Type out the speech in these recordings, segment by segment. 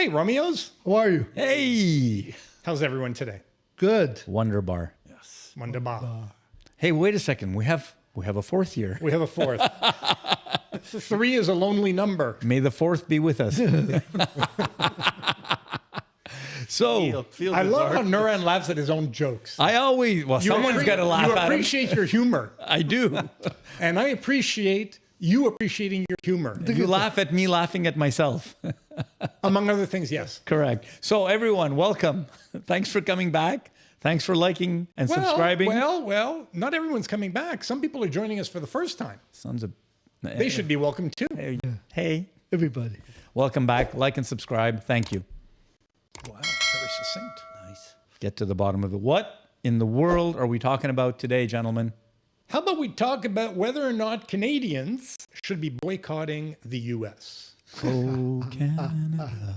Hey, ROMEOs. How are you? Hey, How's everyone today? Good. Wonderbar. Yes. Wunderbar. Hey, wait a second. We have a fourth here. We have a fourth. 3 is a lonely number. May the fourth be with us. So I love how Nuran laughs at his own jokes. someone's got to laugh You at him. appreciate your humor. I do. And I appreciate you appreciating your humor. You laugh at me laughing at myself. Among other things, yes. Correct. So everyone, welcome. Thanks for coming back. Thanks for liking and subscribing. Well, not everyone's coming back. Some people are joining us for the first time. Sons of... They should be welcome too. Hey. Everybody. Welcome back. Like and subscribe. Thank you. Wow, very succinct. Nice. Get to the bottom of it. What in the world are we talking about today, gentlemen? How about we talk about whether or not Canadians should be boycotting the U.S.? Oh, Canada.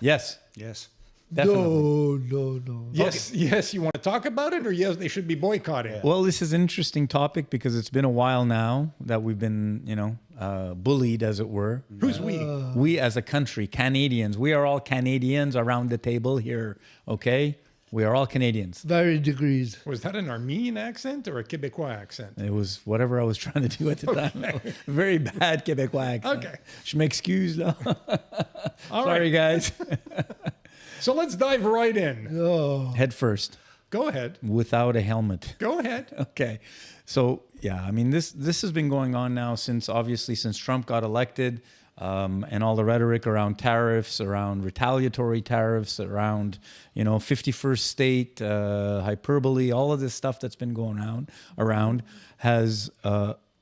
Yes. Yes. Definitely. No. Yes, you want to talk about it, or yes, they should be boycotting? Well, this is an interesting topic because it's been a while now that we've been, bullied, as it were. Who's we? We as a country, Canadians, we are all Canadians around the table here, okay? We are all Canadians. Varying degrees. Was that an Armenian accent or a Quebecois accent? It was whatever I was trying to do at the time. Very bad Quebecois accent. Okay. Je m'excuse, là. All Sorry, right. guys. So let's dive right in. Oh, Head first, Go ahead. without a helmet. Go ahead. Okay. So, yeah, I mean, this has been going on now since Trump got elected, and all the rhetoric around tariffs, around retaliatory tariffs, around, 51st state, hyperbole, all of this stuff that's been going around has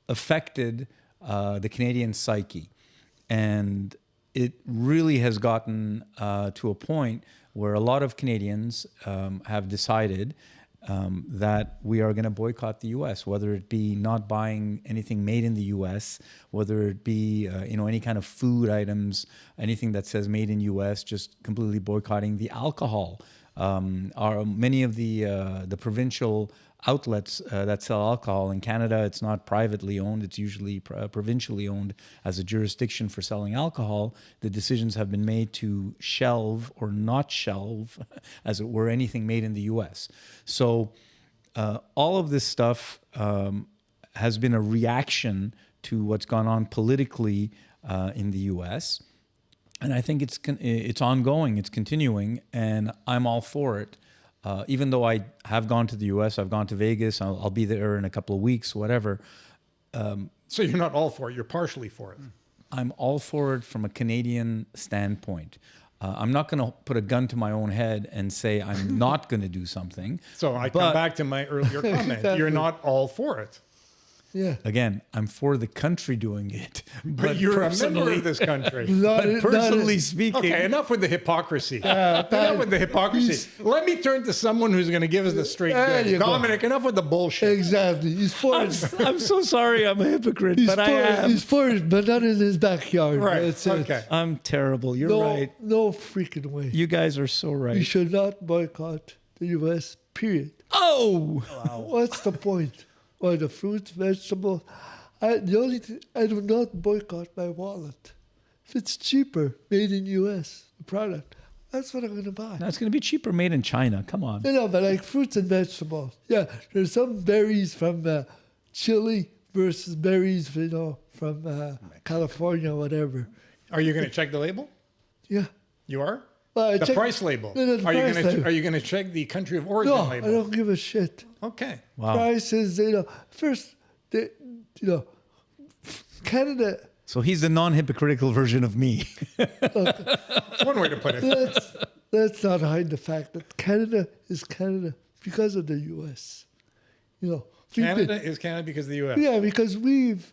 affected the Canadian psyche. And it really has gotten to a point where a lot of Canadians have decided that we are going to boycott the U.S., whether it be not buying anything made in the U.S., whether it be any kind of food items, anything that says made in U.S., just completely boycotting the alcohol. Many of the provincial outlets that sell alcohol in Canada, it's not privately owned, it's usually provincially owned as a jurisdiction for selling alcohol. The decisions have been made to shelve or not shelve, as it were, anything made in the US. So all of this stuff has been a reaction to what's gone on politically in the US. And I think it's ongoing, it's continuing, and I'm all for it. Even though I have gone to the U.S., I've gone to Vegas, I'll be there in a couple of weeks, whatever. So you're not all for it. You're partially for it. I'm all for it from a Canadian standpoint. I'm not going to put a gun to my own head and say I'm not going to do something. So I come back to my earlier comment. Exactly. You're not all for it. yeah. Again, I'm for the country doing it. But you're a member of this country. But personally speaking... Okay, enough with the hypocrisy. Enough with the hypocrisy. Let me turn to someone who's going to give us the straight There goods. you go. Dominic, enough with the bullshit. Exactly. He's for it. I'm so sorry I'm a hypocrite, but I am. He's for it, but not in his backyard. Right, That's okay. it. I'm terrible. You're No, right. no freaking way. You guys are so You right. should not boycott the U.S., period. Oh! What's the point? Or the fruits, vegetables. The only thing, I do not boycott my wallet. If it's cheaper, made in U.S., the product, that's what I'm going to buy. That's going to be cheaper made in China. Come on. But like fruits and vegetables. Yeah, there's some berries from Chile versus berries, from California, whatever. Are you going to check the label? Yeah. You are? Well, I The check- price label. No, the Are you price going to label. Are you going to check the country of origin No, I label? don't give a shit. Okay. Wow. Prices, first, Canada, So he's the non-hypocritical version of me. That's one way to put it. let's not hide the fact that Canada is Canada because of the U.S. Canada is Canada because of the U.S. Yeah, because we've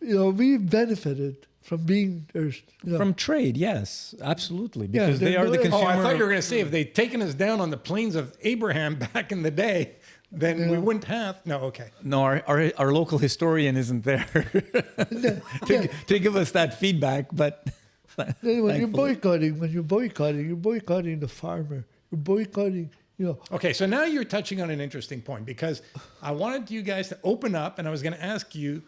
benefited from being there. From trade, yes, absolutely. Yeah, Because they they're are the doing- consumer. Oh, I thought you were going to say if they'd taken us down on the plains of Abraham back in the day, then we wouldn't have. No, okay. No, our local historian isn't there to give us that feedback. But When thankfully. you're boycotting the farmer. You're boycotting, Okay, so now you're touching on an interesting point because I wanted you guys to open up and I was going to ask you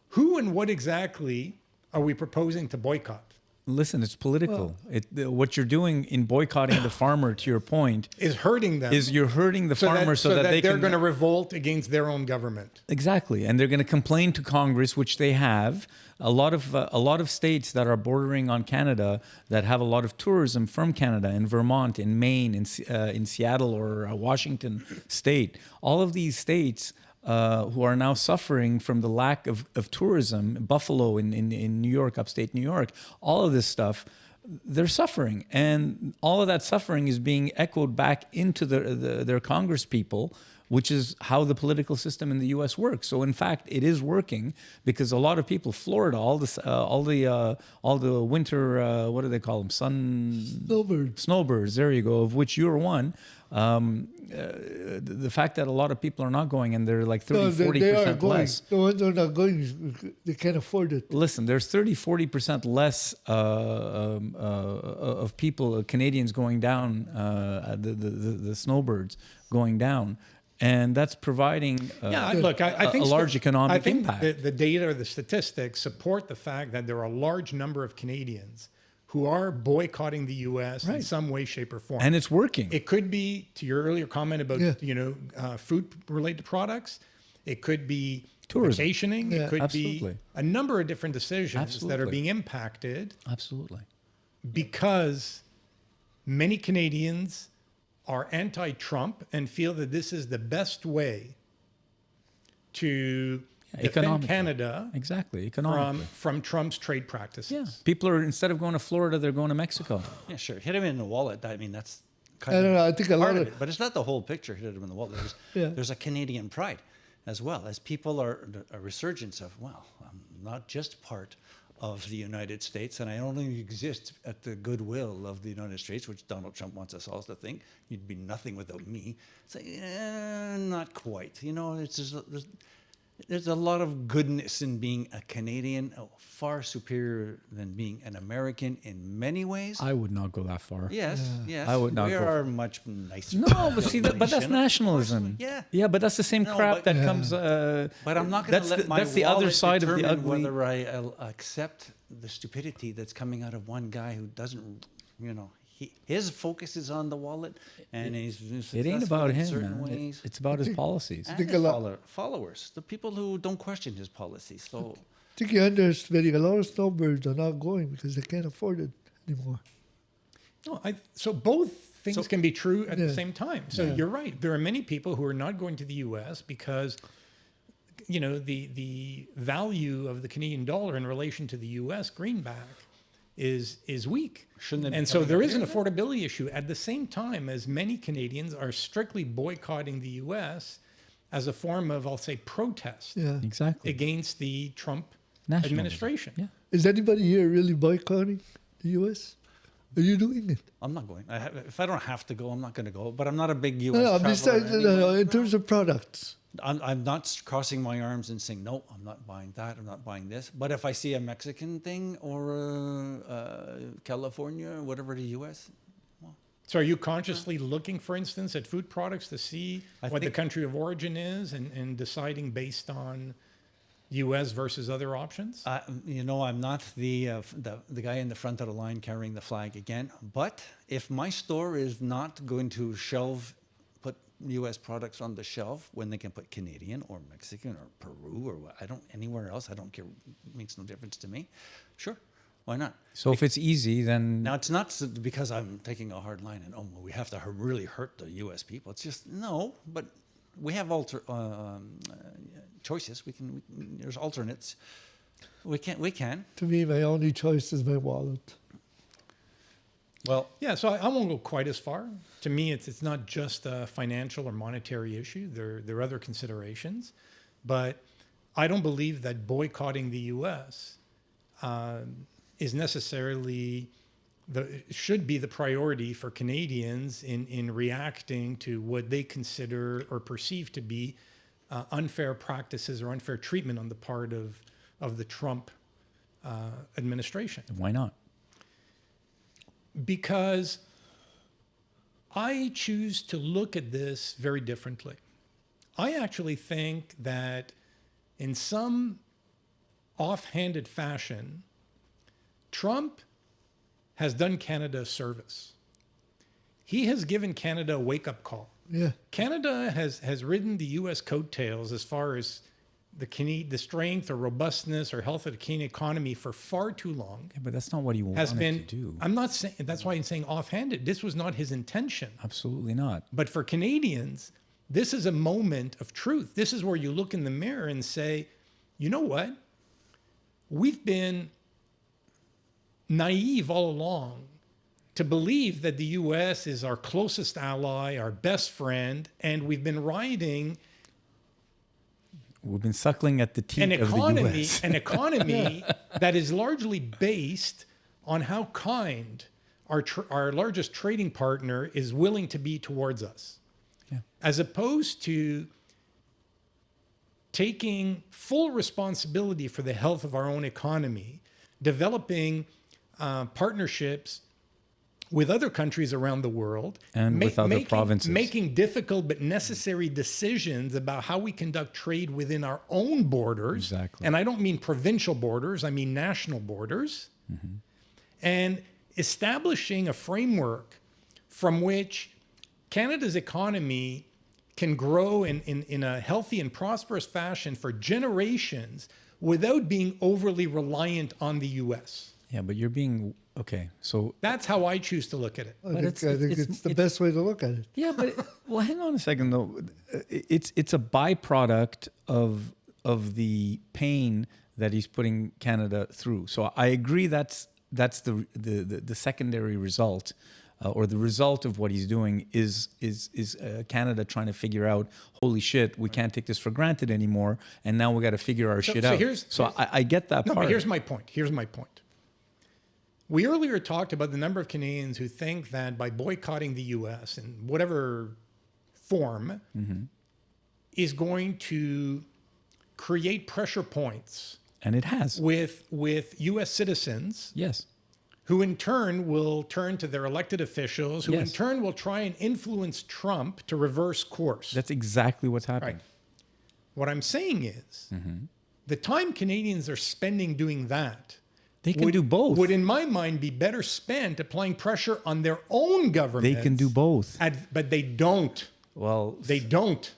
who and what exactly are we proposing to boycott? Listen, it's political. What you're doing in boycotting the farmer, to your point, Is hurting them. is you're hurting the farmer so that they they're can going to revolt against their own government. exactly, and they're going to complain to Congress, which they have. A lot of states that are bordering on Canada that have a lot of tourism from Canada, in Vermont, in Maine, in Seattle or Washington State. All of these states who are now suffering from the lack of tourism, Buffalo in New York, upstate New York, all of this stuff, they're suffering. And all of that suffering is being echoed back into their Congress people, which is how the political system in the U.S. works. So in fact, it is working because a lot of people, Florida, all the winter, what do they call them? Snowbirds. There you go. Of which you're one. The fact that a lot of people are not going and they're like 30-40% less. The ones that are not going, they can't afford it. Listen, there's 30-40% less of people, Canadians going down, the snowbirds going down. And that's providing I think a large economic impact. The data or the statistics support the fact that there are a large number of Canadians who are boycotting the U.S. in some way, shape, or form. And it's working. It could be, to your earlier comment about food-related products. It could be tourism, vacationing. Yeah, it could absolutely. be a number of different decisions that are Absolutely. being impacted Absolutely. because many Canadians are anti-Trump and feel that this is the best way to defend economically. Canada Exactly, economically. from Trump's trade practices. Yeah, people are, instead of going to Florida, they're going to Mexico. Yeah, sure. Hit him in the wallet. I mean, that's I don't know. I think a lot part of of it, but it's not the whole picture. Hit him in the wallet. There's a Canadian pride as well, as people are a resurgence of, well, I'm not just part of the United States, and I only exist at the goodwill of the United States, which Donald Trump wants us all to think. You'd be nothing without me. It's like, not quite. You know, it's just, there's a lot of goodness in being a Canadian, far superior than being an American in many ways. I would not go that far. Yes. I would not We go are much nicer. No, but see, but that's nation. nationalism. Yeah. Yeah, but that's the same No, crap but- that comes. But I'm not going to let my that's the other wallet side of the determine ugly. whether I accept the stupidity that's coming out of one guy who doesn't, his focus is on the wallet, and he's It ain't successful about in him, certain man. ways. It's about his policies. And think his a lot- followers, the people who don't question his policies. So I think you're underestimating. A lot of snowbirds are not going because they can't afford it anymore. No, so both things can be true at the Yeah. same time. So Yeah. you're right. There are many people who are not going to the U.S. because, the value of the Canadian dollar in relation to the U.S. greenback is weak. Shouldn't they be And so coming there up is an here then? affordability issue at the same time as many Canadians are strictly boycotting the U.S. as a form of, I'll say, protest Yeah. Exactly. against the Trump Nationalism. administration. Yeah. Is anybody here really boycotting the U.S.? Are you doing it? I'm not going. If I don't have to go, I'm not going to go. But I'm not a big U.S. No, I'm just traveler saying, anyway. in terms of products. I'm not crossing my arms and saying, no, I'm not buying that, I'm not buying this. But if I see a Mexican thing or California or whatever the U.S., So are you consciously looking, for instance, at food products to see I what the think- country of origin is and deciding based on U.S. versus other options? I'm not the guy in the front of the line carrying the flag again. But if my store is not going to put U.S. products on the shelf when they can put Canadian or Mexican or Peru or anywhere else, I don't care. It makes no difference to me. Sure, why not? So if it's easy, then Now, it's not because I'm taking a hard line and, we have to really hurt the U.S. people. It's just, no, but we have choices. There's alternates. We can. To me, my only choice is my wallet. Well, Yeah, so I won't go quite as far. To me, it's not just a financial or monetary issue. There are other considerations. But I don't believe that boycotting the U.S. Is necessarily should be the priority for Canadians in reacting to what they consider or perceive to be unfair practices or unfair treatment on the part of the Trump administration. why not? Because I choose to look at this very differently. I actually think that in some offhanded fashion, Trump has done Canada a service. He has given Canada a wake-up call. Yeah. Canada has ridden the U.S. coattails as far as the strength or robustness or health of the Canadian economy for far too long. Yeah, but that's not what he Has wanted been. to do. I'm not saying. That's why I'm saying offhanded. This was not his intention. Absolutely not. But for Canadians, this is a moment of truth. This is where you look in the mirror and say, you know what? We've been naive all along to believe that the U.S. is our closest ally, our best friend, and we've been riding We've been suckling at the teat an of the economy, U.S. an economy that is largely based on how kind our largest trading partner is willing to be towards us, Yeah. as opposed to taking full responsibility for the health of our own economy, developing partnerships with other countries around the world, And with other provinces. making difficult but necessary decisions about how we conduct trade within our own borders. Exactly. And I don't mean provincial borders, I mean national borders. And establishing a framework from which Canada's economy can grow in a healthy and prosperous fashion for generations without being overly reliant on the U.S. Yeah, but you're being okay. So That's how I choose to look at it. I But think, it's- it's the best way to look at it. yeah, but well, hang on a second though. It's a byproduct of the pain that he's putting Canada through. So I agree that's the secondary result. Or the result of what he's doing is Canada trying to figure out, holy shit, we can't take this for granted anymore, and now we got to figure our shit out. I get that No, part. but here's my point. Here's my point. We earlier talked about the number of Canadians who think that by boycotting the U.S. in whatever form is going to create pressure points And it has. with U.S. citizens Yes. who in turn will turn to their elected officials, who in Yes. turn will try and influence Trump to reverse course. That's exactly what's happening. Right. What I'm saying is the time Canadians are spending doing that They can do both. would, in my mind, be better spent applying pressure on their own government. They can do both. But they don't. Well, They don't.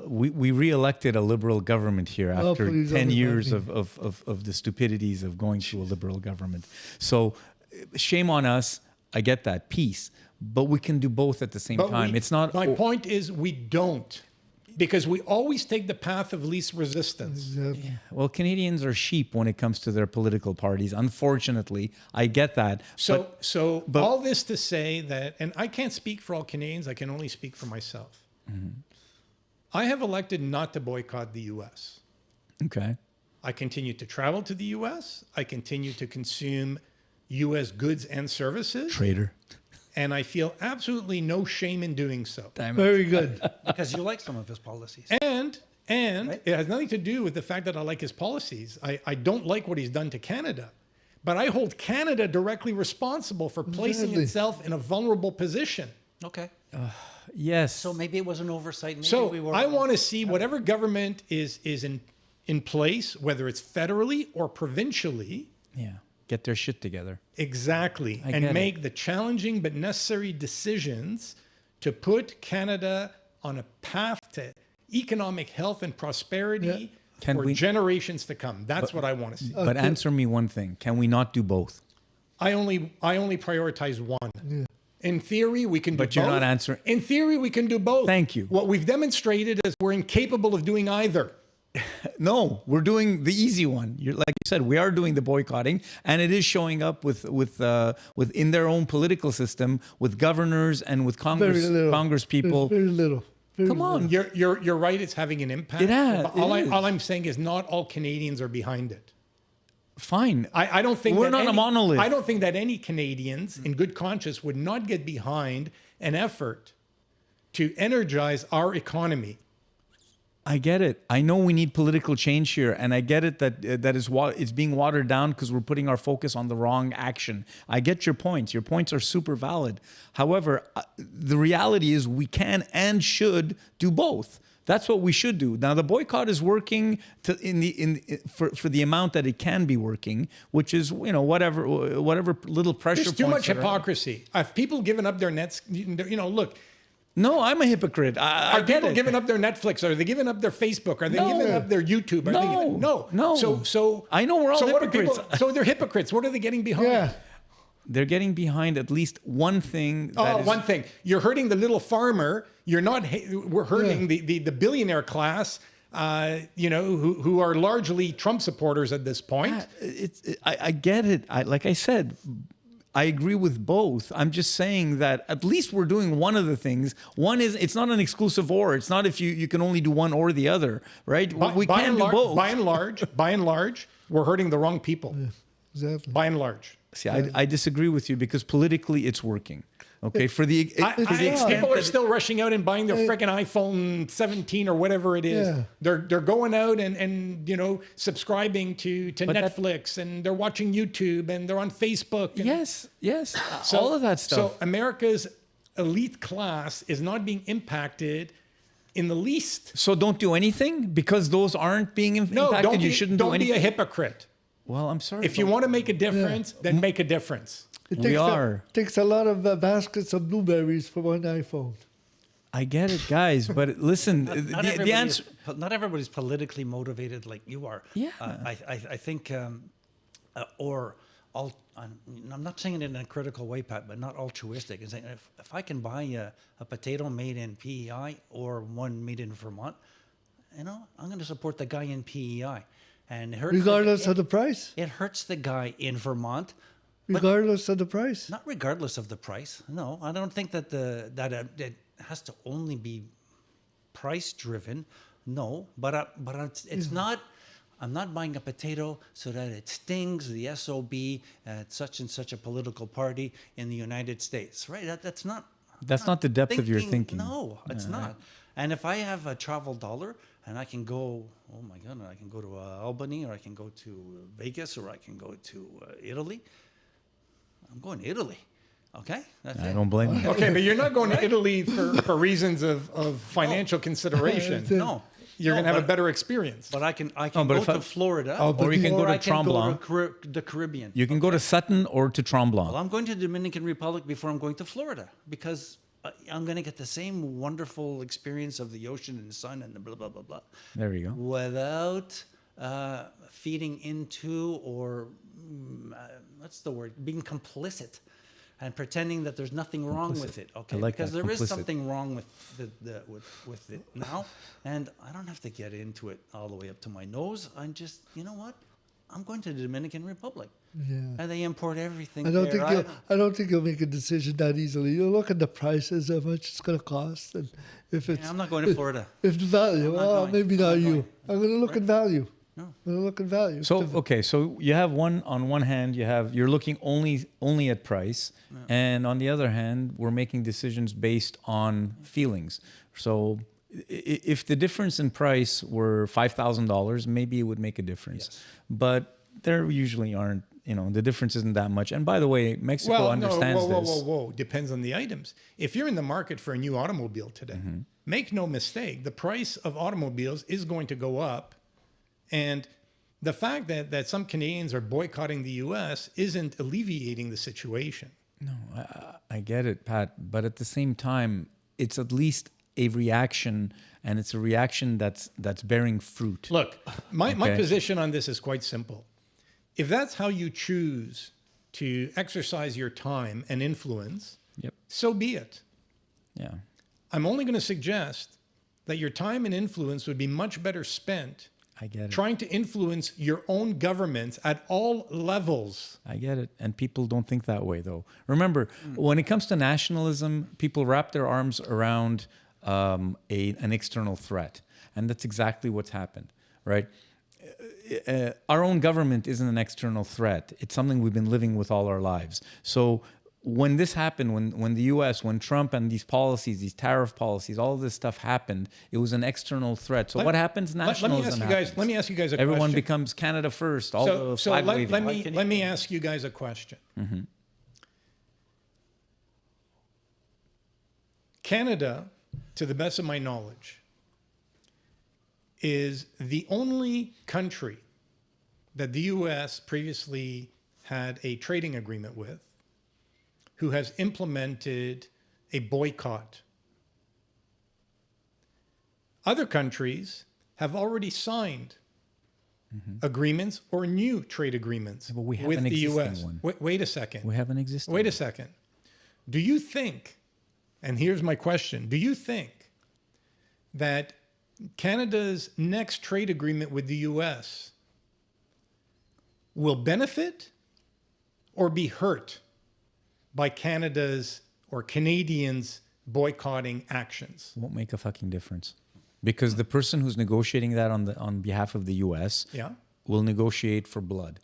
we re-elected a liberal government here after please 10 don't years remind of the stupidities of going to a liberal government. So shame on us. I get that. Peace. But we can do both at the same time. It's not. My point is we don't. Because we always take the path of least resistance. Well, Canadians are sheep when it comes to their political parties. Unfortunately, I get that. So all this to say that, and I can't speak for all Canadians, I can only speak for myself. I have elected not to boycott the U.S. Okay. I continue to travel to the U.S. I continue to consume U.S. goods and services. Traitor. And I feel absolutely no shame in doing so. Very good. Because you like some of his policies. And it has nothing to do with the fact that I like his policies. I don't like what he's done to Canada. But I hold Canada directly responsible for placing Exactly. itself in a vulnerable position. Okay. Yes. So maybe it was an oversight. Maybe So we were. I want to see whatever government is in place, whether it's federally or provincially, yeah. Get their shit together. exactly, I and get make the challenging but necessary decisions to put Canada on a path to economic health and prosperity Can for we- generations to come. That's what I want to see. But answer me one thing. Can we not do both? I only prioritize one. In theory, we can do both. But you're not answering- In theory, we can do both. Thank you. What we've demonstrated is we're incapable of doing either. No, we're doing the easy one. You're like you said, we are doing the boycotting, and it is showing up with in their own political system with governors and with Very little. Congress people. Very little. Very Come on, You're right. It's having an impact. It has- But it is. all I'm saying is not all Canadians are behind it. fine. I don't think We're that not a any- monolith. I don't think that any Canadians in good conscience would not get behind an effort to energize our economy. I get it. I know we need political change here, and I get it that it's being watered down because we're putting our focus on the wrong action. I get your points. Your points are super valid. However, the reality is we can and should do both. That's what we should do. Now the boycott is working for the amount that it can be working, which is whatever little pressure. There's too points much that are- hypocrisy. Have people given up their nets? Look, No, I'm a hypocrite. I are get people it. giving up their Netflix? Are they giving up their Facebook? Are they No. giving up their YouTube? Are they giving, No. So I know we're all so what are hypocrites. so they're hypocrites. What are they getting behind? Yeah. They're getting behind at least one thing. That is, One thing. You're hurting the little farmer. You're not. We're hurting the billionaire class. Who are largely Trump supporters at this point. I get it. Like I said, I agree with both. I'm just saying that at least we're doing one of the things. One is it's not an exclusive or. It's not if you can only do one or the other, right? We can do both. By and large, we're hurting the wrong people. Yeah, exactly. By and large. See, I disagree with you because politically it's working. Okay, for the extent People are that- still rushing out and buying their freaking iPhone 17 or whatever it is. Yeah. They're going out and subscribing to But that- Netflix and they're watching YouTube and they're on Facebook. And yes, all of that stuff. So America's elite class is not being impacted in the least. So don't do anything because those aren't being impacted. You shouldn't do don't be anything. a hypocrite. Well, I'm sorry. If you want to make a difference, then make a difference. It We are. takes a lot of baskets of blueberries for one iPhone. I get it, guys, but listen, the answer. Not everybody's politically motivated like you are. Yeah. I think, I'm not saying it in a critical way, Pat, but not altruistic. It's saying if I can buy a potato made in PEI or one made in Vermont, I'm going to support the guy in PEI. And Regardless of the price? it hurts the guy in Vermont. Regardless of the price? Not regardless of the price. No, I don't think that it has to only be price driven. No, but it's not. I'm not buying a potato so that it stings the SOB at such and such a political party in the United States, right? That's not. That's not the depth of your thinking. No, it's not. And if I have a travel dollar and I can go, oh my God, I can go to Albany or I can go to Vegas or I can go to Italy. I'm going to Italy. Okay? That's I it. don't blame you. Okay, but you're not going to Italy for reasons of financial consideration. No. You're going to have a but- better experience. But I can but go if to I- Florida, Or you can go to I can Tremblant. go to the Caribbean. You can go to Sutton or to Tremblant. Well, I'm going to the Dominican Republic before I'm going to Florida because I'm going to get the same wonderful experience of the ocean and the sun and the blah, blah, blah, blah. There you go. Without feeding into or, what's the word, being complicit and pretending that there's nothing wrong with it. Okay, I like because that, there is complicit. something wrong with with it now, and I don't have to get into it all the way up to my nose. I'm just, you know what? I'm going to the Dominican Republic, Yeah. and they import everything. I don't there. think I don't think you'll make a decision that easily. You'll look at the prices, how much it's going to cost, and if it's I'm not going to Florida. if the value. I'm not Well, going. maybe I'm not not you. going. I'm going to look at value. No. I'm going to look at value. So so you have on one hand you're looking only at price, and on the other hand we're making decisions based on feelings. So if the difference in price were $5,000, maybe it would make a difference. Yes. But there usually aren't. The difference isn't that much. And by the way, Mexico understands this. Whoa. Depends on the items. If you're in the market for a new automobile today, make no mistake, the price of automobiles is going to go up. And the fact that some Canadians are boycotting the U.S. isn't alleviating the situation. No, I get it, Pat. But at the same time, it's at least a reaction, and it's a reaction that's bearing fruit. Look, my Okay. position on this is quite simple. If that's how you choose to exercise your time and influence, Yep. so be it. Yeah. I'm only going to suggest that your time and influence would be much better spent I get it. trying to influence your own government at all levels. I get it. And people don't think that way, though. Remember, when it comes to nationalism, people wrap their arms around an external threat. And that's exactly what's happened, right? Our own government isn't an external threat. It's something we've been living with all our lives. So when this happened, when the U.S., when Trump and these policies, these tariff policies, all of this stuff happened, it was an external threat. So what happens? Nationalism happens. Let me ask you guys a Everyone question. becomes Canada first. All the So flag let waving. me ask you guys a question. Canada, to the best of my knowledge, is the only country that the U.S. previously had a trading agreement with who has implemented a boycott. Other countries have already signed agreements or new trade agreements but we have with an the existing U.S. one. Wait a second. We have an existing. Wait a second. Do you think, and here's my question, do you think that Canada's next trade agreement with the U.S. will benefit or be hurt by Canada's or Canadians' boycotting actions? Won't make a fucking difference, because the person who's negotiating that on behalf of the U.S. Yeah. will negotiate for blood.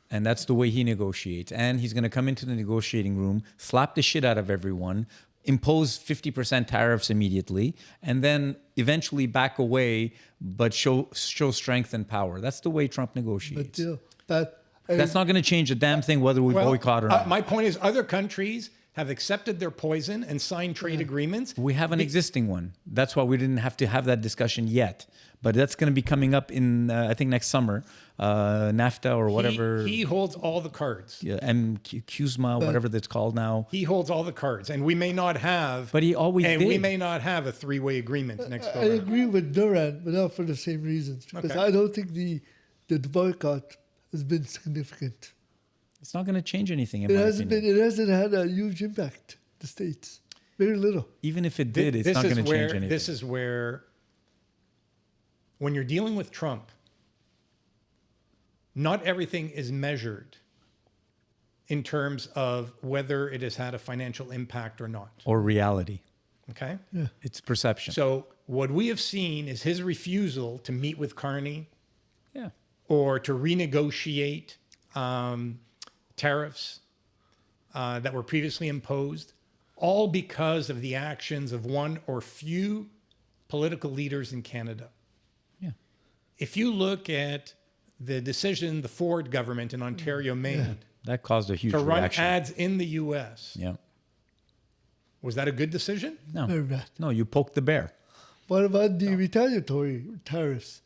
And that's the way he negotiates. And he's going to come into the negotiating room, slap the shit out of everyone, impose 50% tariffs immediately, and then eventually back away, but show strength and power. That's the way Trump But negotiates. that's That's not going to change a damn thing whether we boycott or not. My point is other countries have accepted their poison and signed trade agreements. We have an existing one. That's why we didn't have to have that discussion yet. But that's going to be coming up in, I think, next summer, NAFTA or whatever. He holds all the cards. Yeah, CUSMA, whatever that's called now. He holds all the cards, and we may not have. But he always and did. we may not have a three-way agreement next I door. agree with Duran, but not for the same reasons. Because Okay. I don't think the boycott has been significant. It's not going to change anything, in It my hasn't opinion. been. It hasn't had a huge impact. The States, very little. Even if it did, it's This not is going to change where- anything. This is where, when you're dealing with Trump, not everything is measured in terms of whether it has had a financial impact or not. Or reality. Okay? It's perception. So what we have seen is his refusal to meet with Carney yeah. or to renegotiate tariffs that were previously imposed, all because of the actions of one or few political leaders in Canada. Yeah. If you look at the decision the Ford government in Ontario made That caused a huge to run reaction. ads in the U.S., Yeah. was that a good decision? No. Very bad. No, you poked the bear. What about the retaliatory tariffs?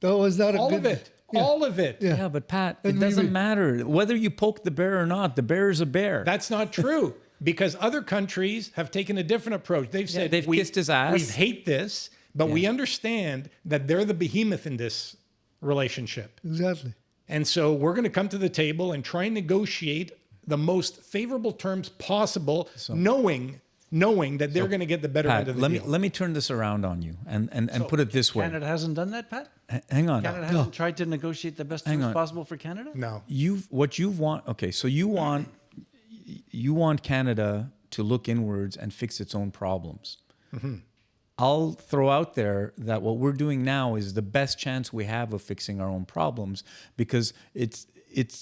That was not a All good. of it. Yeah. All of it. Yeah. Yeah, but Pat, And it we doesn't re- matter whether you poke the bear or not. The bear is a bear. That's not true because other countries have taken a different approach. They've said, they've kissed his ass. We hate this, but we understand that they're the behemoth in this relationship. Exactly. And so we're going to come to the table and try and negotiate the most favorable terms possible, knowing that they're going to get the better Pat, end of the let deal. me turn this around on you and put it this way. Canada hasn't done that, Pat? Hang on. Canada hasn't tried to negotiate the best terms on. possible for Canada? No. So you want Canada to look inwards and fix its own problems. I'll throw out there that what we're doing now is the best chance we have of fixing our own problems, because it's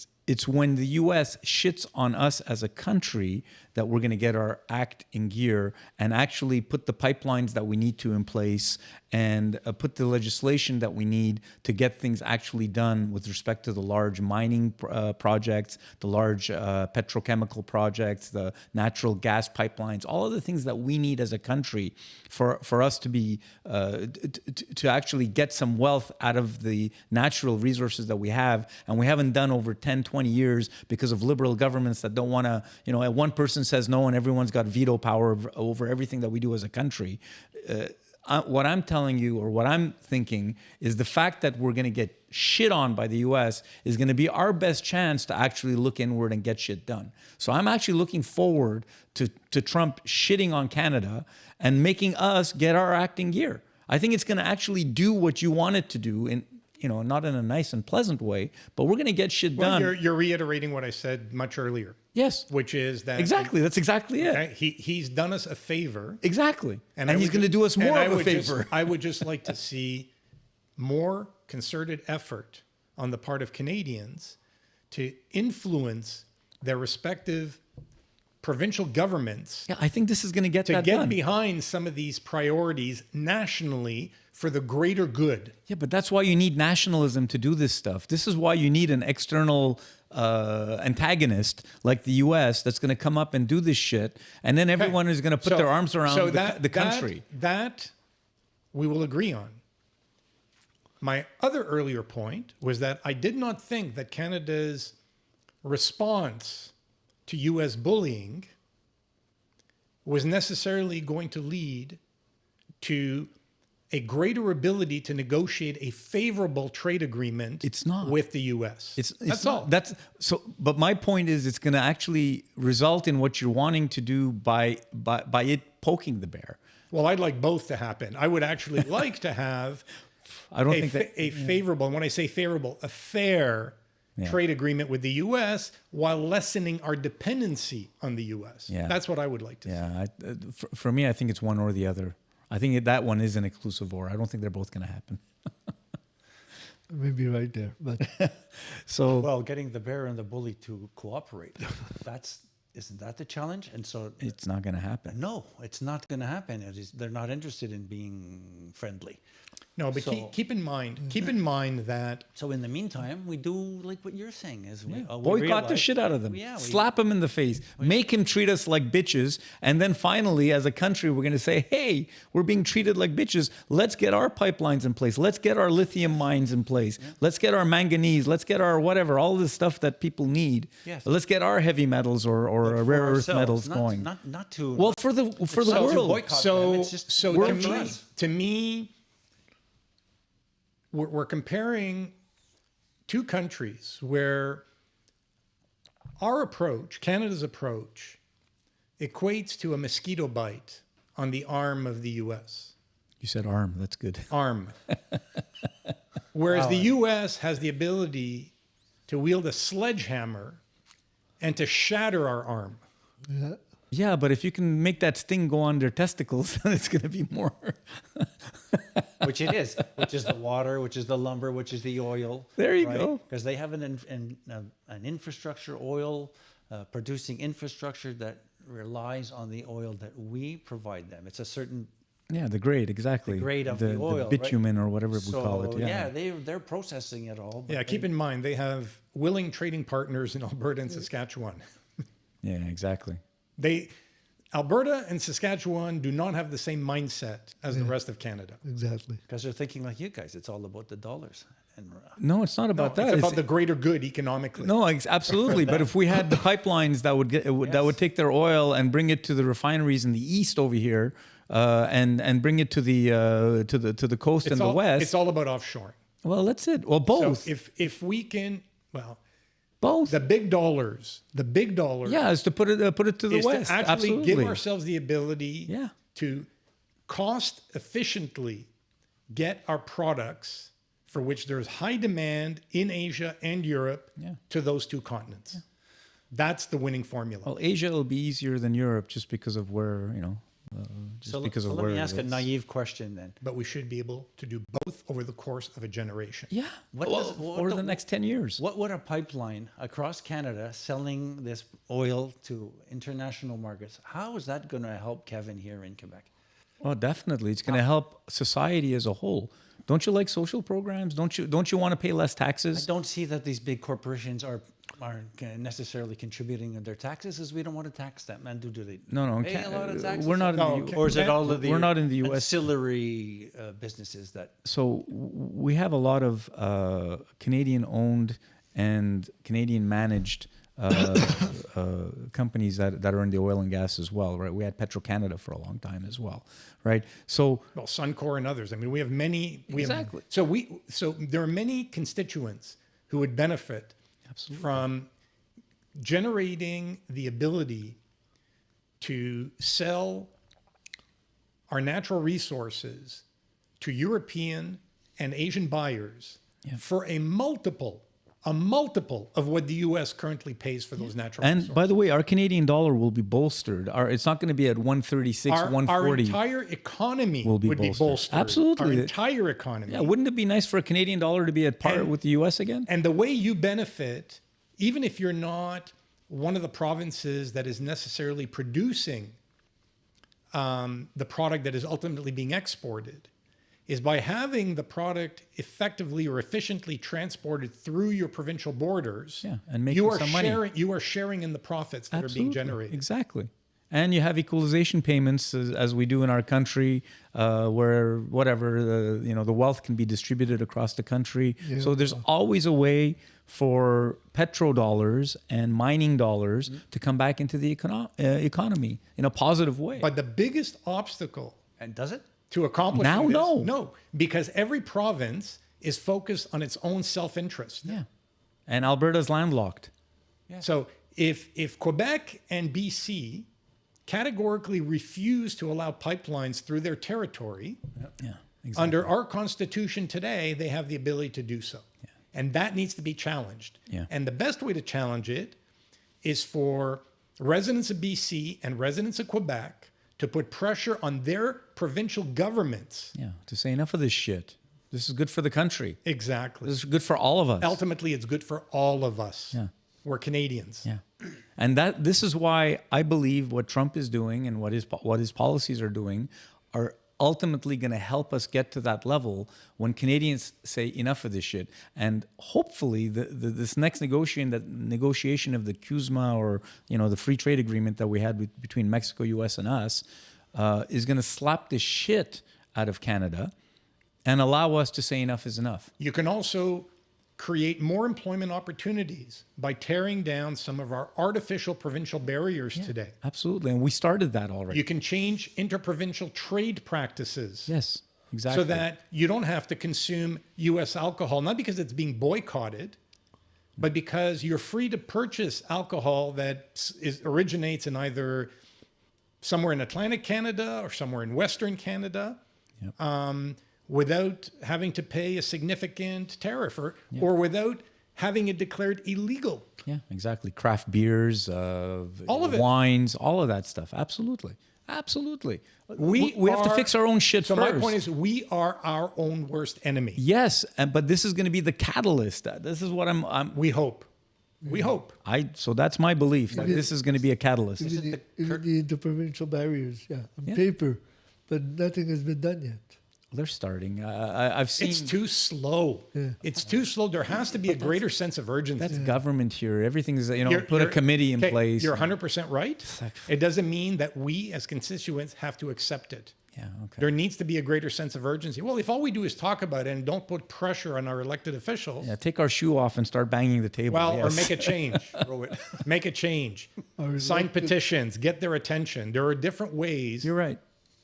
when the U.S. shits on us as a country that we're going to get our act in gear and actually put the pipelines that we need to in place and put the legislation that we need to get things actually done with respect to the large mining projects, the large petrochemical projects, the natural gas pipelines, all of the things that we need as a country for us to be to actually get some wealth out of the natural resources that we have, and we haven't done over 10, 20 years because of liberal governments that don't want to, one person says no and everyone's got veto power over everything that we do as a country. What I'm telling you, or what I'm thinking, is the fact that we're going to get shit on by the U.S. is going to be our best chance to actually look inward and get shit done. So I'm actually looking forward to Trump shitting on Canada and making us get our act in gear. I think it's going to actually do what you want it to do, in not in a nice and pleasant way, but we're going to get shit Well, done. you're reiterating what I said much earlier, Yes, which is that exactly. That's exactly it. okay, he's done us a favor. Exactly. And I he's would going to ju- do us and more I of a would just- favor. I would just like to see more concerted effort on the part of Canadians to influence their respective provincial governments Yeah, I think this is going to get to that get done. behind some of these priorities nationally for the greater good. Yeah, but that's why you need nationalism to do this stuff. This is why you need an external antagonist like the U.S. that's going to come up and do this shit, and then everyone is going to put their arms around the country. That we will agree on. My other earlier point was that I did not think that Canada's response to US bullying was necessarily going to lead to a greater ability to negotiate a favorable trade agreement It's not. with the US. That's not- all. That's so. But my point is, it's going to actually result in what you're wanting to do by it poking the bear. Well, I'd like both to happen. I would actually like to have I don't think that. a favorable, and when I say favorable, a fair trade agreement with the U.S. while lessening our dependency on the U.S. Yeah. That's what I would like to see. Yeah, for me, I think it's one or the other. I think that one is an exclusive war. I don't think they're both going to happen. Maybe right there, but So Well, getting the bear and the bully to cooperate, isn't that the challenge? And so, it's not going to happen. no, it's not going to happen. They're not interested in being friendly. No, but So- keep in mind that So in the meantime, we do like what you're saying is we Boycott the realize- shit out of them. Yeah, Slap him in the face. Make him treat us like bitches. And then finally, as a country, we're going to say, hey, we're being treated like bitches. Let's get our pipelines in place. Let's get our lithium mines in place. Let's get our manganese. Let's get our whatever, all this stuff that people need. Yes. Let's get our heavy metals or for rare earth ourselves, metals not, going. Not to Well, for the not to world. boycott them, so it's just so work for to us. me, we're comparing two countries where our approach, Canada's approach, equates to a mosquito bite on the arm of the U.S. You said arm. That's good. Arm. Whereas the U.S. has the ability to wield a sledgehammer and to shatter our arm. yeah, Yeah, but if you can make that sting go on their testicles, then it's going to be more. Which it is, which is the water, which is the lumber, which is the oil. There you go. Because they have an infrastructure, oil producing infrastructure that relies on the oil that we provide them. It's a certain Yeah, the grade, exactly. grade of the oil, right? bitumen or whatever we so, call it. yeah, they're processing it all. but Yeah, keep they- in mind, they have willing trading partners in Alberta and Saskatchewan. Yeah, exactly. Alberta and Saskatchewan do not have the same mindset as the rest of Canada. exactly. Because they're thinking like you guys. It's all about the dollars. And No, it's not about that. It's about the greater good economically. No, absolutely. But if we had the pipelines that would that would take their oil and bring it to the refineries in the east over here, and bring it to the coast in the west. It's all about offshoring. Well, that's it. Well, both. So if we can, both. the big dollars, Yeah, is to put it to the is west. to actually Absolutely. give ourselves the ability Yeah. to cost efficiently get our products for which there's high demand in Asia and Europe Yeah. to those two continents. That's the winning formula. Well, Asia will be easier than Europe just because of where because of let where me it ask a is. naive question then. But we should be able to do both over the course of a generation. Yeah. What Well, does- what over the- the next 10 years. What would a pipeline across Canada selling this oil to international markets, how is that going to help Kevin here in Quebec? Oh, definitely. It's going to help society as a whole. Don't you like social programs? Don't you want to pay less I taxes? don't see that these big corporations are necessarily contributing in their taxes, as we don't want to tax them. And do they No, pay a lot of taxes? we're not No, in the okay. Or is it all of the We're not in the US. ancillary businesses that So we have a lot of Canadian-owned and Canadian-managed companies that are in the oil and gas as well, right? We had Petro-Canada for a long time as well, right? So Well, Suncor and others. I mean, we have many. Exactly. So there are many constituents who would benefit from generating the ability to sell our natural resources to European and Asian buyers for a multiple of what the U.S. currently pays for those natural and resources. by the way, our Canadian dollar will be bolstered. It's not going to be at 136, Our 140. entire economy will be would be bolstered. bolstered. Absolutely. Our entire economy. Yeah, wouldn't it be nice for a Canadian dollar to be at par And- with the U.S. again? And the way you benefit, even if you're not one of the provinces that is necessarily producing the product that is ultimately being exported, is by having the product effectively or efficiently transported through your provincial borders. Yeah, and making some money. You are sharing in the profits that are being generated. Exactly. And you have equalization payments as we do in our country, where whatever the wealth can be distributed across the country. Yeah. So there's always a way for petrodollars and mining dollars to come back into the economy in a positive way. But the biggest obstacle And does it? to accomplish Now, this, no. because every province is focused on its own self-interest. Yeah, and Alberta's landlocked. So if Quebec and BC categorically refuse to allow pipelines through their territory, Yeah, exactly. under our constitution today, they have the ability to do so. And that needs to be challenged. Yeah. And the best way to challenge it is for residents of BC and residents of Quebec to put pressure on their provincial governments. Yeah, to say enough of this shit. This is good for the country. Exactly. This is good for all of us. Ultimately, it's good for all of us. Yeah. We're Canadians. Yeah, and this is why I believe what Trump is doing and what his policies are doing are ultimately going to help us get to that level when Canadians say enough of this shit. And hopefully, this next negotiation of the CUSMA, or the free trade agreement that we had between Mexico, U.S., and us, is going to slap the shit out of Canada and allow us to say enough is enough. You can also create more employment opportunities by tearing down some of our artificial provincial barriers today. Absolutely, and we started that already. You can change interprovincial trade practices. Yes, exactly. So that you don't have to consume U.S. alcohol, not because it's being boycotted, but because you're free to purchase alcohol that originates in either somewhere in Atlantic Canada or somewhere in Western Canada, without having to pay a significant tariff or without having it declared illegal. Yeah, exactly. Craft beers, All of it. wines, all of that stuff. Absolutely. Absolutely. We have to are- fix our own shit So first. my point is, we are our own worst enemy. Yes, but this is going to be the catalyst. This is what I'm We hope. We hope. so that's my belief that this is going to be a catalyst. Even the interprovincial barriers, on paper, but nothing has been done yet. They're starting. I've seen It's too slow. Yeah. It's too slow. There has to be a greater sense of urgency. that's government here. Everything is put a You're- committee in okay, place. You're 100% right. It doesn't mean that we as constituents have to accept it. Yeah, okay. There needs to be a greater sense of urgency. Well, if all we do is talk about it and don't put pressure on our elected officials, Yeah, take our shoe off and start banging the table. well, or Yes. make a change. Make a change. Sign petitions, get their attention. There are different ways. You're right.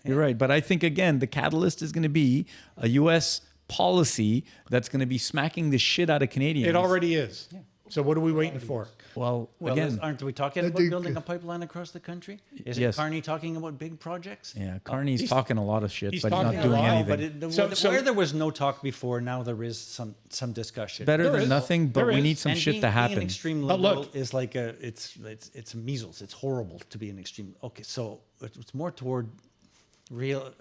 You're right. But I think, again, the catalyst is going to be a U.S. policy that's going to be smacking the shit out of Canadians. It already is. So what are we waiting for? Well, Well, again, aren't we talking I about think- building a pipeline across the country? Isn't Yes. Carney talking about big projects? yeah, Carney's he's- talking a lot of shit, he's but he's talking not a doing lot, anything. But So- where there was no talk before, now there is some discussion. Better There than is. nothing, but There we is. need some And shit being, to being happen. an extreme But liberal look- is like it's measles. It's horrible to be an extreme. Okay, so it's more toward real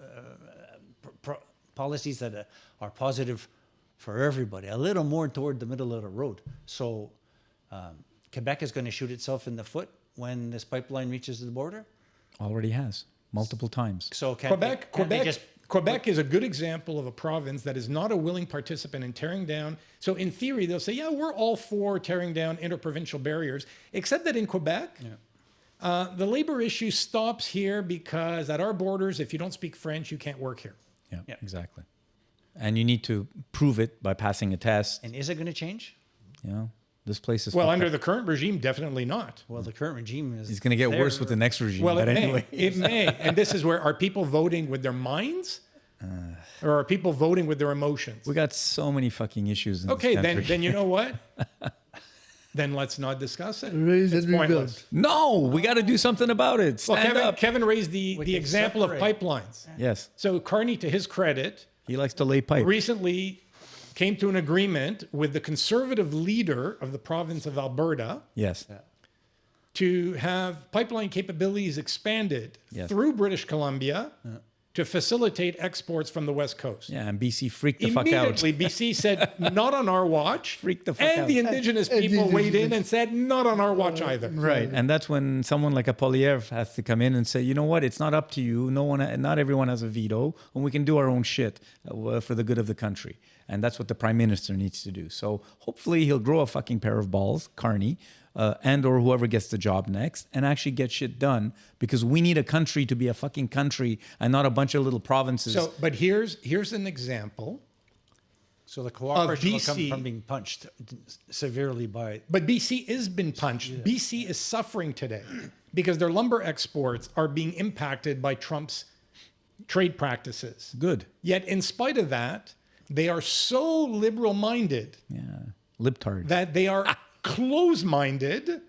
policies that are positive for everybody. A little more toward the middle of the road. So Quebec is going to shoot itself in the foot when this pipeline reaches the border. Already has multiple times. So can Quebec is a good example of a province that is not a willing participant in tearing down. So in theory, they'll say, yeah, we're all for tearing down interprovincial barriers, except that in Quebec, the labor issue stops here because at our borders, if you don't speak French, you can't work here. Yeah, Yeah. exactly. And you need to prove it by passing a test. And is it going to change? This place is Well, fucked under up. the current regime, definitely not. Well, the current regime is. It's going to get there. worse with the next regime. Well, but it anyway, may. It may. And this is where, are people voting with their minds? Or are people voting with their emotions? we got so many fucking issues in Okay, this country. then you know what? Then let's not discuss it. Raise It's and rebuild. pointless. No, we got to do something about it. Well, Stand up. Kevin raised the can example of separate. pipelines. Yes, So Carney, to his credit, he likes to lay pipe. recently came to an agreement with the conservative leader of the province of Alberta Yes. to have pipeline capabilities expanded Yes. through British Columbia to facilitate exports from the West Coast. Yeah, and BC freaked the fuck out. Immediately, BC said, not on our watch. Freaked the fuck and out. the indigenous And the people weighed in indigenous- and said, not on our watch either. Right, and that's when someone like Apolliev has to come in and say, you know what, it's not up to you. Not everyone has a veto, and we can do our own shit for the good of the country. And that's what the prime minister needs to do. So hopefully he'll grow a fucking pair of balls, Carney, and or whoever gets the job next, and actually get shit done, because we need a country to be a fucking country and not a bunch of little provinces. So, but here's an example. So the cooperation will come BC from being punched severely by. But BC has been punched. BC is suffering today because their lumber exports are being impacted by Trump's trade practices. Good. Yet, in spite of that, they are so liberal-minded Yeah. Libtard. that they are close-minded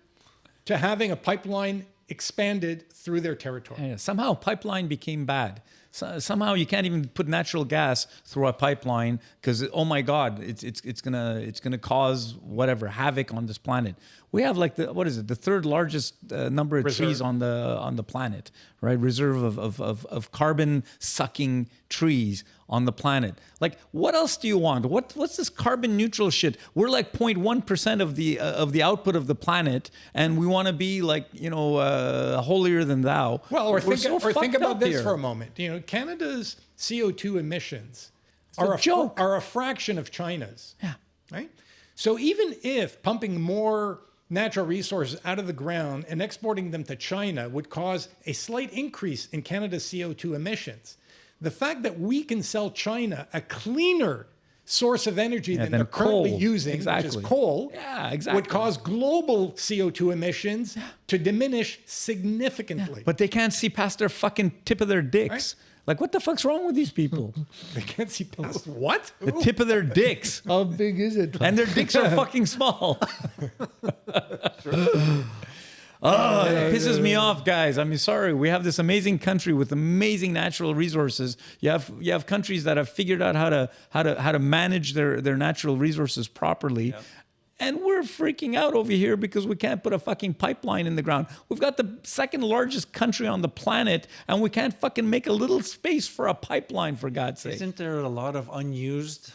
to having a pipeline expanded through their territory. Yeah, somehow pipeline became bad. Somehow you can't even put natural gas through a pipeline because, oh my God, it's gonna cause whatever havoc on this planet. We have like the third largest number of trees on the planet, right? Reserve of carbon sucking trees on the planet. Like, what else do you want? What's this carbon neutral shit? We're like 0.1% of the output of the planet, and we want to be like, holier than thou. Well, or We're think about up this here. for a moment. Canada's CO2 emissions a joke. are a fraction of China's. Yeah. Right? So even if pumping more natural resources out of the ground and exporting them to China would cause a slight increase in Canada's CO2 emissions, the fact that we can sell China a cleaner source of energy than they're currently coal. using, Exactly. which is coal, Yeah, exactly. would cause global CO2 emissions to diminish significantly. But they can't see past their fucking tip of their dicks. Like, what the fuck's wrong with these people? They can't see past what? The tip of their dicks. How big is it? And their dicks are fucking small. Oh, it pisses me off, guys. I mean, sorry. We have this amazing country with amazing natural resources. You have countries that have figured out how to manage their natural resources properly. Yep. And we're freaking out over here because we can't put a fucking pipeline in the ground. We've got the second largest country on the planet, and we can't fucking make a little space for a pipeline, for God's sake. Isn't there a lot of unused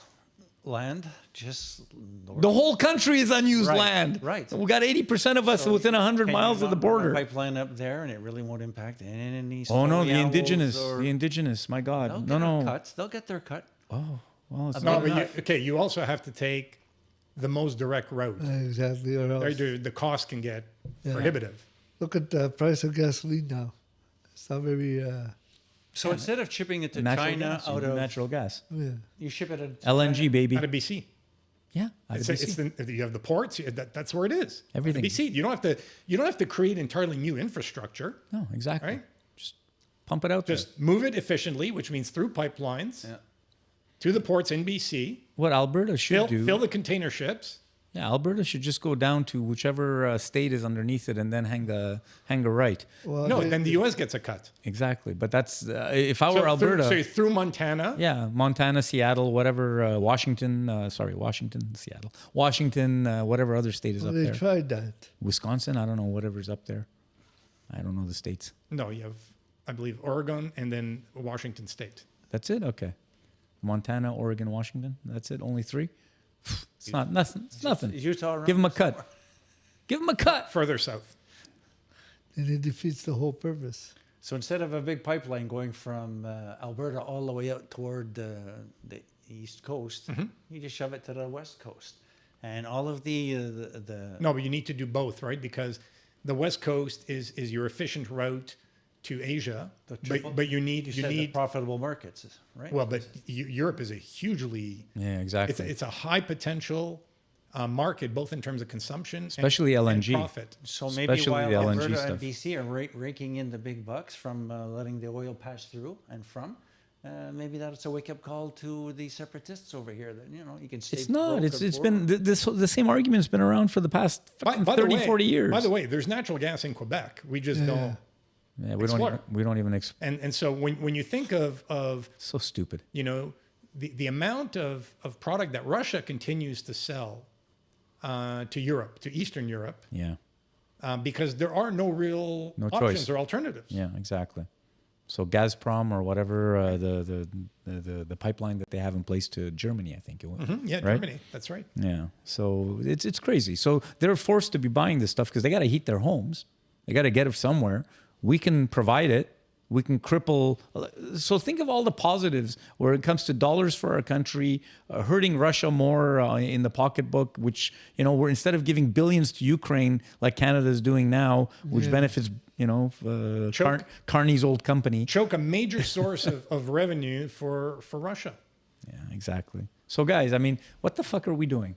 land just north? The whole country is unused Right, land. right. We got 80% of us within 100 miles of the border. Pipeline up there, and it really won't impact any. Oh no, the snowy indigenous, owls or- the indigenous. My They'll God, get no. their cuts. They'll get their cut. Oh, well, it's No, not. but you also have to take the most direct route. Exactly. Or else. The cost can get prohibitive. Look at the price of gasoline now. It's not very. So instead of shipping it to Natural China gas, out of natural gas, you ship it at LNG, baby. Out of BC. Yeah, out of BC. You have the ports. That's where it is. Everything. BC. You don't have to create entirely new infrastructure. No, exactly. Right? Just pump it out there. Just move it efficiently, which means through pipelines to the ports in BC. What Alberta should do. Fill the container ships. Yeah, Alberta should just go down to whichever state is underneath it and then hang a right. Well, No, then the U.S. gets a cut. Exactly. But that's if I were So Alberta. through Montana. Yeah, Montana, Seattle, whatever, Washington, Seattle, Washington, whatever other state is up they there. tried that. Wisconsin, I don't know, whatever's up there. I don't know the states. No, you have, I believe, Oregon and then Washington State. That's it? Okay. Montana, Oregon, Washington. That's it? Only three? It's not nothing. It's nothing. Utah. Give them a cut. Give them a cut. Further south. And it defeats the whole purpose. So instead of a big pipeline going from Alberta all the way out toward the east coast, you just shove it to the west coast, and all of the No, but you need to do both, right? Because the West Coast is your efficient route to Asia, but you need the profitable markets, right? well, but Europe is a hugely Yeah, exactly. it's a high potential market, both in terms of consumption, Especially and LNG. profit. So maybe especially while the LNG Alberta stuff. and BC are raking in the big bucks from letting the oil pass through and from, maybe that's a wake-up call to the separatists over here that you can stay. It's not. broke It's and been poor. the same argument's been around for the past fucking 30, 40 years. By the way, there's natural gas in Quebec. We just don't. Yeah, explore. we don't even And so when you think of so stupid. the amount of product that Russia continues to sell to Europe, to Eastern Europe, Yeah. because there are no real options choice. or alternatives. Yeah, exactly. So Gazprom or whatever the pipeline that they have in place to Germany, I think it was. Yeah, right? Germany. That's right. Yeah. So it's crazy. So they're forced to be buying this stuff because they got to heat their homes. They got to get it somewhere. We can provide it. We can cripple. So think of all the positives where it comes to dollars for our country, hurting Russia more in the pocketbook, which, you know, we're instead of giving billions to Ukraine like Canada is doing now, which benefits, you know, Carney's old company. Choke a major source of revenue for Russia. Yeah, exactly. So guys, I mean, what the fuck are we doing?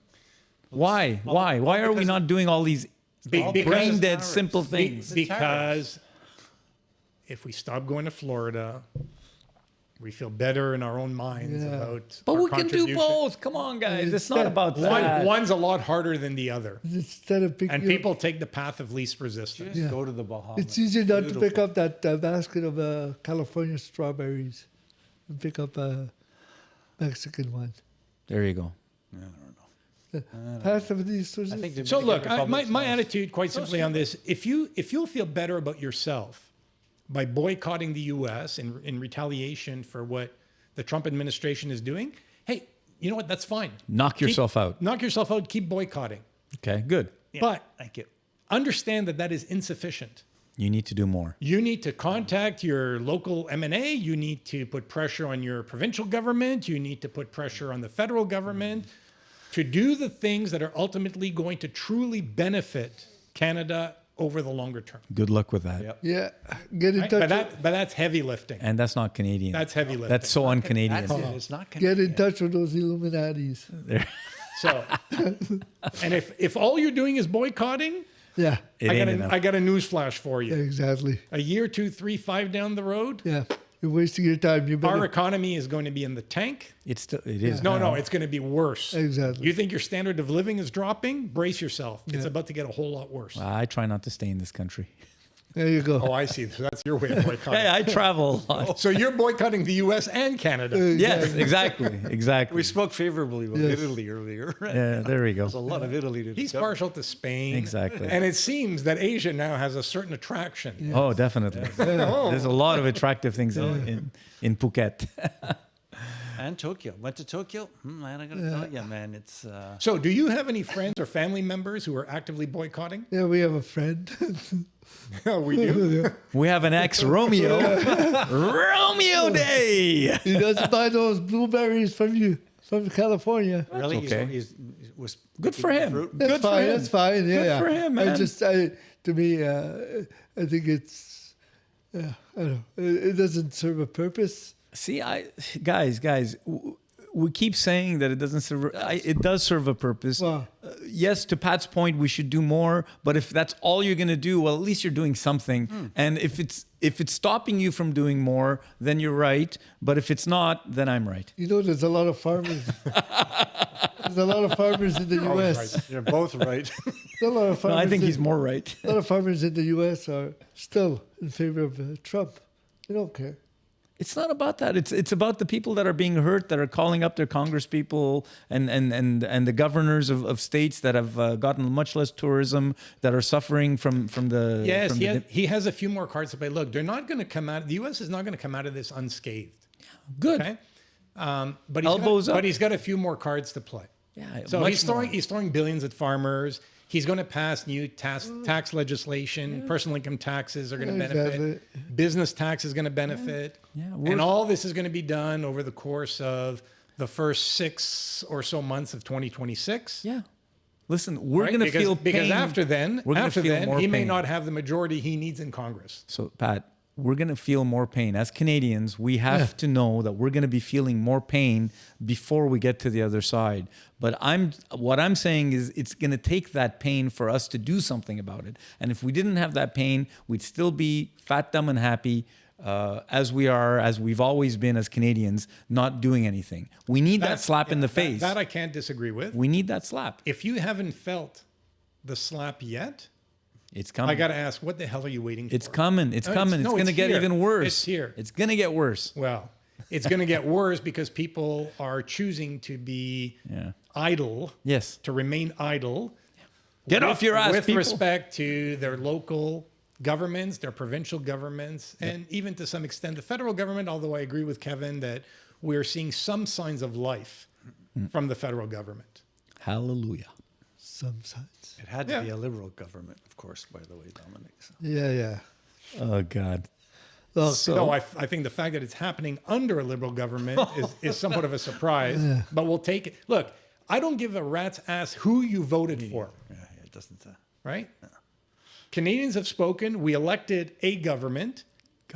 Why? Why are we not doing all these brain dead simple things? Because if we stop going to Florida, we feel better in our own minds about. But our we can do contribution. both. Come on, guys. It's not about that. One's a lot harder than the other, Instead of picking and people take the path of least resistance. Just go to the Bahamas. it's easier not to pick Beautiful. up that basket of California strawberries and pick up a Mexican one. There you go. I don't know. Path of least I resistance. think So Dominican look, Republic's my nice. attitude, quite simply, on this: if you'll feel better about yourself by boycotting the U.S. in retaliation for what the Trump administration is doing, hey, you know what? That's fine. Knock yourself out. Knock yourself out. Keep boycotting, Okay, good. but Thank you. understand that is insufficient. You need to do more. You need to contact your local M&A. You need to put pressure on your provincial government. You need to put pressure on the federal government to do the things that are ultimately going to truly benefit Canada over the longer term. Good luck with that. Yep. Yeah, get in Right? touch. But that's heavy lifting. And that's not Canadian. That's heavy lifting. That's so un-Canadian. That's it. It's not Get in Canadian. touch with those Illuminatis. So, and if all you're doing is boycotting, Yeah, It ain't enough. I got a news flash for you. exactly. A year, 2, 3, 5 down the road, Yeah, you're wasting your time. You better our economy is going to be in the tank. It is. No, now. it's going to be worse. Exactly. You think your standard of living is dropping? Brace yourself. It's Yeah. about to get a whole lot worse. I try not to stay in this country. There you go. Oh, I see. So that's your way of boycotting. Hey, I travel a lot. So you're boycotting the U.S. and Canada. Yes, exactly. We spoke favorably about Yes. Italy earlier. Right? Yeah, there we go. There's a lot of Italy to He's discover. partial to Spain. Exactly. And it seems that Asia now has a certain attraction. Oh, definitely. There's a lot of attractive things in Phuket. And Tokyo. Went to Tokyo. Man, I gotta tell you, man, it's So do you have any friends or family members who are actively boycotting? Yeah, we have a friend. Oh, we do. We have an ex-Romeo. Romeo Day. He doesn't buy those blueberries from California. really okay. he's was Good picking for him. fruit. That's Good for fine. him. That's fine. Yeah, Good yeah. for him, man. To me, I think it's. Yeah, I don't know. It doesn't serve a purpose. See, guys, we keep saying that it doesn't serve. It does serve a purpose. Wow. Yes, to Pat's point, we should do more. But if that's all you're going to do, well, at least you're doing something. And if it's stopping you from doing more, then you're right. But if it's not, then I'm right. You know, there's a lot of farmers. There's a lot of farmers in the U.S. Right. You're both right. A lot of No, farmers. I think he's more right. A lot of farmers in the U.S. are still in favor of Trump. They don't care. It's not about that. It's about the people that are being hurt, that are calling up their congresspeople and the governors of states that have gotten much less tourism, that are suffering from the. Yes, from he has a few more cards to play. Look, they're not going to come out. The U.S. is not going to come out of this unscathed. Good. Okay, but Elbows up. he's got a few more cards to play. Yeah. So much he's throwing billions at farmers. He's going to pass new tax legislation. Personal income taxes are going to benefit. Exactly. Business tax is going to benefit. Yeah, and all this is going to be done over the course of the first 6 or so months of 2026. Yeah. Listen, we're Right? going to Because- feel pain. because after then, we're gonna feel more he may pain. not have the majority he needs in Congress. So, Pat, we're going to feel more pain. As Canadians, we have to know that we're going to be feeling more pain before we get to the other side. But what I'm saying is it's going to take that pain for us to do something about it. And if we didn't have that pain, we'd still be fat, dumb, and happy as we've always been as Canadians, not doing anything. We need that slap in the face. That I can't disagree with. We need that slap. If you haven't felt the slap yet, It's coming. I got to ask, what the hell are you waiting for? It's coming. It's No, coming. It's no, going to it's get here. even worse. It's here. It's going to get worse. Well, it's going to get worse because people are choosing to be idle, Yes. to remain idle. Get off your ass, with people. respect to their local governments, their provincial governments, and even to some extent the federal government, although I agree with Kevin that we're seeing some signs of life from the federal government. Hallelujah. Some sides. It had to Yeah. be a liberal government, of course, by the way, Dominic. So. Yeah, yeah. Oh, God. Look, No, I think the fact that it's happening under a liberal government is somewhat of a surprise, but we'll take it. Look, I don't give a rat's ass who you voted for, Yeah, it doesn't. right? Canadians have spoken. We elected a government.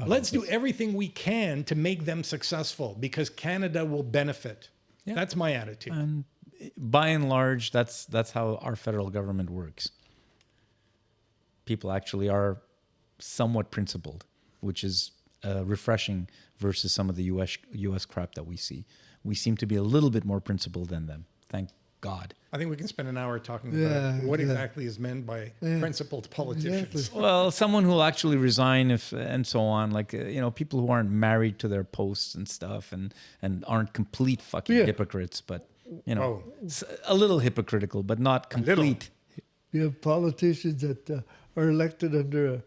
Let's do everything we can to make them successful because Canada will benefit. Yeah. That's my attitude. And by and large, that's how our federal government works. People actually are somewhat principled, which is refreshing versus some of the U.S. crap that we see. We seem to be a little bit more principled than them. Thank God. I think we can spend an hour talking Yeah, about what yeah. exactly is meant by principled politicians. Exactly. Well, someone who will actually resign if and so on, like people who aren't married to their posts and stuff, and aren't complete fucking Yeah. hypocrites, but Oh. a little hypocritical, but not complete. You have politicians that are elected under a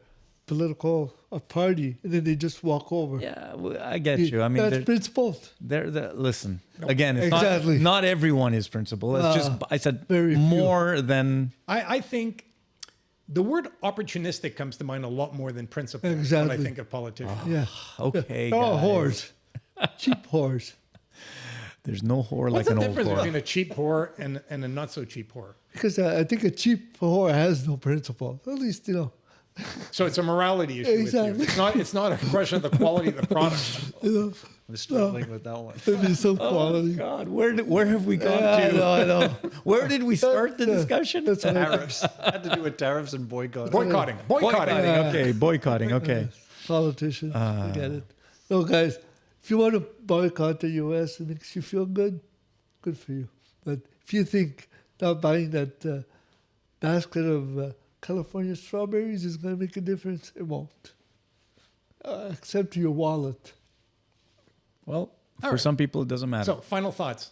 political party, and then they just walk over. Yeah, I get you. I mean, that's principled. listen again. It's Exactly. not everyone is principled. It's just I said very few. more than I think the word opportunistic comes to mind a lot more than principled when I Exactly. think of politicians. Yeah. okay. Oh, guys. whores. Cheap whores. There's no whore What's like the an old difference whore. between a cheap whore and a not so cheap whore? Because I think a cheap whore has no principle. At least, So it's a morality issue Exactly. with you. It's not a question of the quality of the product. I'm struggling with that one. Maybe some quality. God, where have we gone Yeah, to? I know. Where did we start the discussion? That's what I Tariffs had to do with tariffs and boycotting. Boycotting. Okay, boycotting. Okay. politicians. I get it. No, guys, if you want to boycott the U.S., it makes you feel good. Good for you. But if you think not buying that basket of California strawberries is going to make a difference, it won't. Except to your wallet. Well, for right. some people, it doesn't matter. So, final thoughts.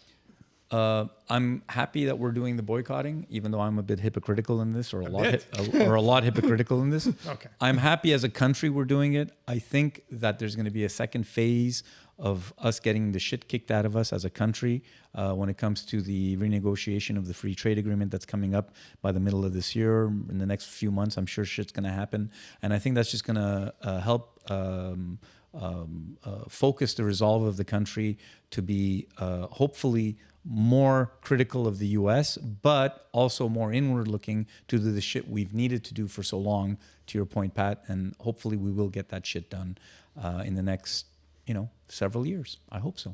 I'm happy that we're doing the boycotting, even though I'm a bit hypocritical in this, or a bit. lot hypocritical in this. Okay. I'm happy as a country we're doing it. I think that there's going to be a second phase of us getting the shit kicked out of us as a country when it comes to the renegotiation of the free trade agreement that's coming up by the middle of this year. In the next few months, I'm sure shit's going to happen, and I think that's just going to help. Focus the resolve of the country to be hopefully more critical of the U.S., but also more inward looking to do the shit we've needed to do for so long, to your point, Pat, and hopefully we will get that shit done in the next, several years. I hope so.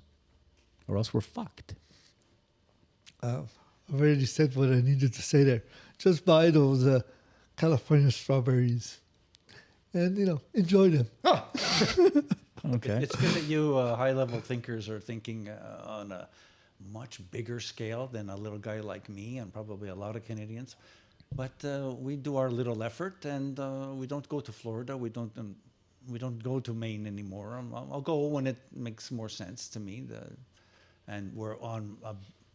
Or else we're fucked. I've already said what I needed to say there. Just buy those California strawberries and, enjoy them. Okay. It's good that you high-level thinkers are thinking on a much bigger scale than a little guy like me and probably a lot of Canadians. But we do our little effort, and we don't go to Florida. We don't go to Maine anymore. I'll go when it makes more sense to me. And we're on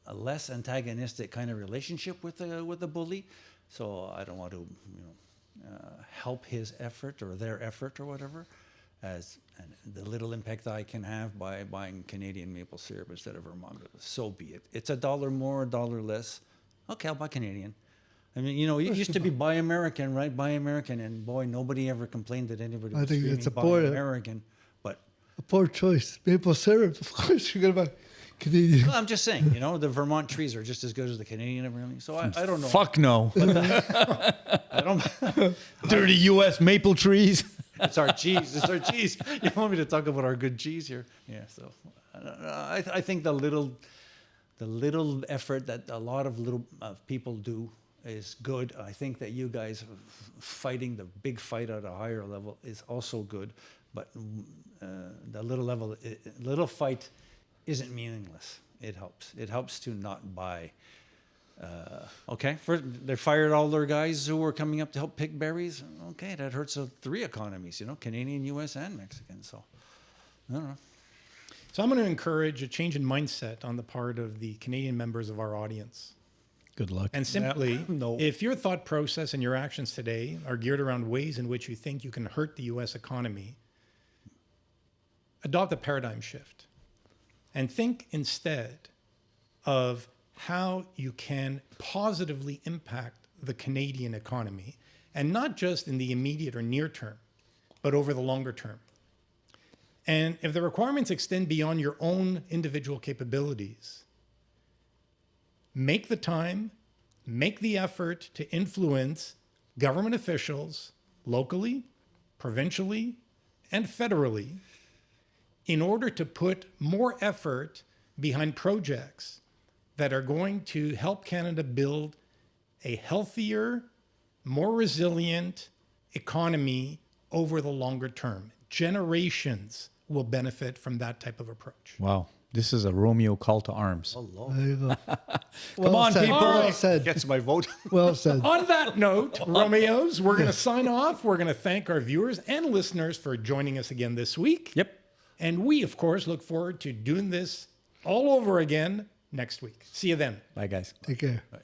a less antagonistic kind of relationship with the bully, so I don't want to help his effort or their effort or whatever. And the little impact I can have by buying Canadian maple syrup instead of Vermont, so be it. It's $1 more, $1 less. Okay, I'll buy Canadian. I mean, it used to be buy American, right? Buy American, and boy, nobody ever complained that anybody was I think screaming it's a buy poor- American. But A poor choice. Maple syrup, of course, you're going to buy Canadian. well, I'm just saying, the Vermont trees are just as good as the Canadian and everything. So I don't know. Fuck no. I don't. Dirty U.S. maple trees. It's our cheese. It's our cheese. You want me to talk about our good cheese here? Yeah. So I think the little effort that a lot of little people do is good. I think that you guys fighting the big fight at a higher level is also good. But the little fight isn't meaningless. It helps. It helps to not buy. Okay, they fired all their guys who were coming up to help pick berries. Okay, that hurts 3 economies, Canadian, U.S., and Mexican. So, I don't know. So I'm going to encourage a change in mindset on the part of the Canadian members of our audience. Good luck. And simply, No. if your thought process and your actions today are geared around ways in which you think you can hurt the U.S. economy, adopt a paradigm shift and think instead of how you can positively impact the Canadian economy, and not just in the immediate or near term, but over the longer term. And if the requirements extend beyond your own individual capabilities, make the time, make the effort to influence government officials locally, provincially, and federally in order to put more effort behind projects that are going to help Canada build a healthier, more resilient economy over the longer term. Generations will benefit from that type of approach. Wow. This is a Romeo call to arms. Oh, Lord. There you go. Come on, said, people. Well said. Gets my vote. Well said. On that note, Romeos, we're going to sign off. We're going to thank our viewers and listeners for joining us again this week. Yep. And we, of course, look forward to doing this all over again next week. See you then. Bye, guys. Take care. Right.